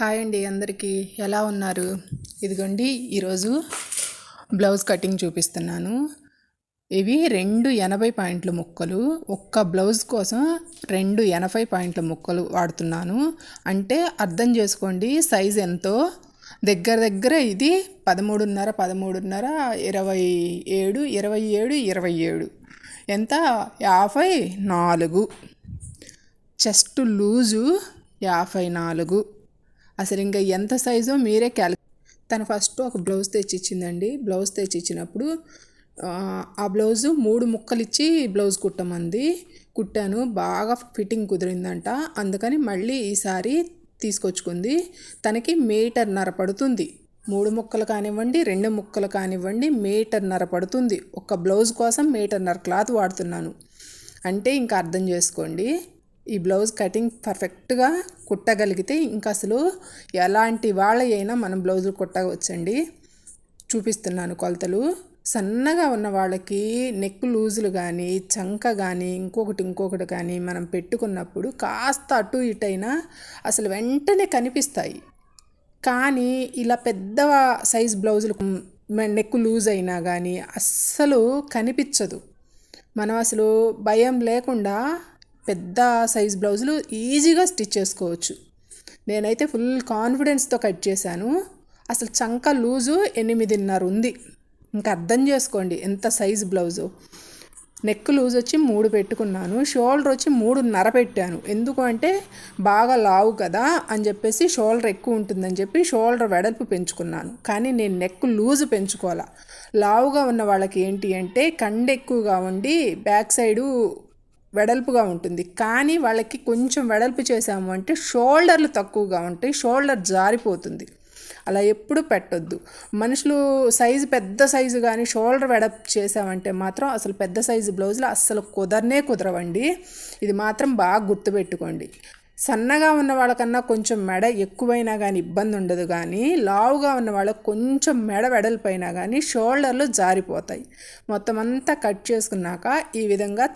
Hi అండి, అందరికీ ఎలా ఉన్నారు? ఇదిగోండి, ఈరోజు బ్లౌజ్ కటింగ్ చూపిస్తున్నాను. ఇవి 280 పాయింట్ల ముక్కలు. ఒక్క బ్లౌజ్ కోసం 280 పాయింట్ల ముక్కలు వాడుతున్నాను. అంటే అర్థం చేసుకోండి సైజ్ ఎంతో. దగ్గర ఇది 13.5 27 27 ఎంత 54. Chest loose 54. అసలు ఇంకా ఎంత సైజో మీరే తను ఫస్ట్ ఒక బ్లౌజ్ తెచ్చిచ్చిందండి. బ్లౌజ్ తెచ్చిచ్చినప్పుడు ఆ బ్లౌజు 3 ముక్కలు ఇచ్చి బ్లౌజ్ కుట్టమంది. కుట్టాను, బాగా ఫిట్టింగ్ కుదిరిందంట. అందుకని మళ్ళీ ఈసారి తీసుకొచ్చుకుంది. తనకి 1.5 మీటర్ పడుతుంది. 3 ముక్కలు కానివ్వండి, 2 ముక్కలు కానివ్వండి, 1.5 మీటర్ పడుతుంది. ఒక బ్లౌజ్ కోసం 1.5 మీటర్ క్లాత్ వాడుతున్నాను అంటే ఇంకా అర్థం చేసుకోండి. ఈ బ్లౌజ్ కటింగ్ పర్ఫెక్ట్గా కుట్టగలిగితే ఇంకా అసలు ఎలాంటి వాళ్ళైనా మనం బ్లౌజులు కుట్టవచ్చండి. చూపిస్తున్నాను కొలతలు. సన్నగా ఉన్న వాళ్ళకి నెక్ లూజులు కానీ, చంక కానీ, ఇంకొకటి కానీ మనం పెట్టుకున్నప్పుడు కాస్త అటు ఇటైనా అసలు వెంటనే కనిపిస్తాయి. కానీ ఇలా పెద్ద సైజ్ బ్లౌజులు నెక్ లూజ్ అయినా కానీ అస్సలు కనిపించదు. మనం అసలు భయం లేకుండా పెద్ద సైజ్ బ్లౌజులు ఈజీగా స్టిచ్ చేసుకోవచ్చు. నేనైతే ఫుల్ కాన్ఫిడెన్స్తో కట్ చేశాను. అసలు చంక లూజు 8.5 ఉంది. ఇంకా అర్థం చేసుకోండి ఎంత సైజ్ బ్లౌజు. నెక్ లూజ్ వచ్చి 3 పెట్టుకున్నాను. షోల్డర్ వచ్చి 3.5 పెట్టాను. ఎందుకు అంటే బాగా లావు కదా అని చెప్పేసి, షోల్డర్ ఎక్కువ ఉంటుందని చెప్పి షోల్డర్ వెడల్పు పెంచుకున్నాను. కానీ నేను నెక్ లూజ్ పెంచుకోవాలా. లావుగా ఉన్న వాళ్ళకి ఏంటి అంటే కండ ఎక్కువగా ఉండి బ్యాక్ సైడు వెడల్పుగా ఉంటుంది. కానీ వాళ్ళకి కొంచెం వెడల్పు చేసాము అంటే షోల్డర్లు తక్కువగా ఉంటాయి, షోల్డర్ జారిపోతుంది. అలా ఎప్పుడు పెట్టొద్దు. మనుషులు సైజు పెద్ద సైజు కానీ షోల్డర్ వెడల్పు చేసామంటే మాత్రం అసలు పెద్ద సైజు బ్లౌజులు అస్సలు కుదరవండి. ఇది మాత్రం బాగా గుర్తుపెట్టుకోండి. సన్నగా ఉన్న వాళ్ళకన్నా కొంచెం మెడ ఎక్కువైనా కానీ ఇబ్బంది ఉండదు. కానీ లావుగా ఉన్న వాళ్ళకి కొంచెం మెడ వెడల్పైనా కానీ షోల్డర్లు జారిపోతాయి. మొత్తం అంతా కట్ చేసుకున్నాక ఈ విధంగా